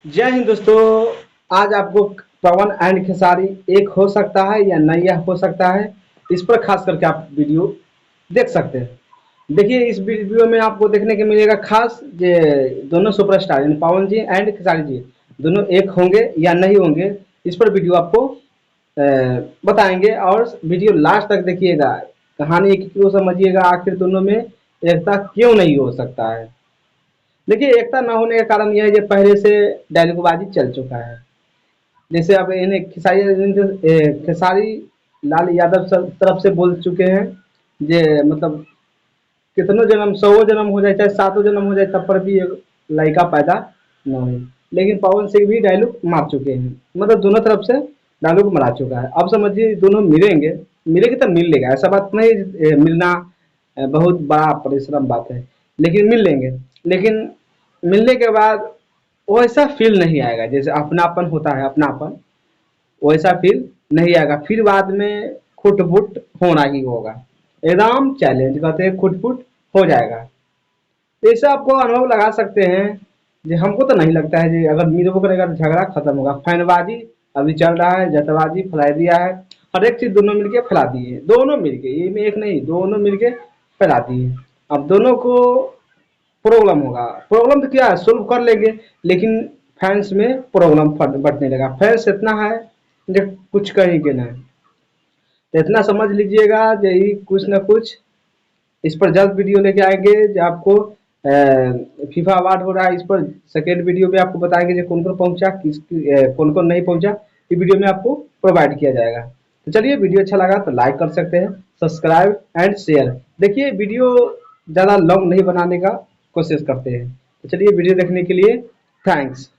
जय हिंद दोस्तों। आज आपको पवन एंड खेसारी एक हो सकता है या नहीं हो सकता है, इस पर खास करके आप वीडियो देख सकते हैं। देखिए, इस वीडियो में आपको देखने को मिलेगा खास जे दोनों सुपरस्टार यानी पवन जी एंड खेसारी जी दोनों एक होंगे या नहीं होंगे, इस पर वीडियो आपको बताएंगे। और वीडियो लास्ट तक देखिएगा, कहानी एक क्यों समझिएगा, आखिर दोनों में एकता क्यों नहीं हो सकता है। देखिए, एकता ना होने का कारण यह है कि पहले से डायलॉगबाजी चल चुका है। जैसे अब इन्हें खेसारी लाल यादव तरफ से बोल चुके हैं जे मतलब कितनों जन्म, 100 जन्म हो जाए चाहे 7 जन्म हो जाए, तब पर भी एक लड़का पैदा न हो। लेकिन पवन सिंह भी डायलॉग मार चुके हैं, मतलब दोनों तरफ से डायलॉग मारा चुका है। अब समझिए दोनों मिलेंगे, मिलेंगे तो मिल लेगा, ऐसा बात नहीं। मिलना बहुत बड़ा परिश्रम बात है, लेकिन मिल लेंगे। लेकिन मिलने के बाद वैसा फील नहीं आएगा जैसे अपनापन होता है, अपनापन वैसा फील नहीं आएगा। फिर बाद में खुटपुट होना ही होगा, एकदम चैलेंज कहते हैं, खुटपुट हो जाएगा। ऐसा आपको अनुभव लगा सकते हैं। जी, हमको तो नहीं लगता है जी अगर मिलबो करेगा तो झगड़ा खत्म होगा। फैनबाजी अभी चल रहा है, जतबाजी फैला दिया है, हर एक चीज दोनों मिलके फैला दिए, दोनों मिलके, ये में एक नहीं, दोनों मिलके फैला दिए। अब दोनों को प्रॉब्लम होगा। प्रॉब्लम तो क्या है, सोल्व कर लेंगे, लेकिन फैंस में प्रॉब्लम बढ़ने लगा। फैंस इतना है जो कुछ कहेंगे ना, तो इतना समझ लीजिएगा यही कुछ ना कुछ इस पर जल्द वीडियो लेके आएंगे। जो आपको फीफा अवार्ड हो रहा है, इस पर सेकेंड वीडियो में आपको बताएंगे जो कौन कौन पहुंचा, किस कौन कौन नहीं पहुंचा, ये वीडियो में आपको प्रोवाइड किया जाएगा। तो चलिए, वीडियो अच्छा लगा तो लाइक कर सकते हैं, सब्सक्राइब एंड शेयर। देखिए, वीडियो ज़्यादा लॉन्ग नहीं बनाने का कोशिश करते हैं। तो चलिए, वीडियो देखने के लिए थैंक्स।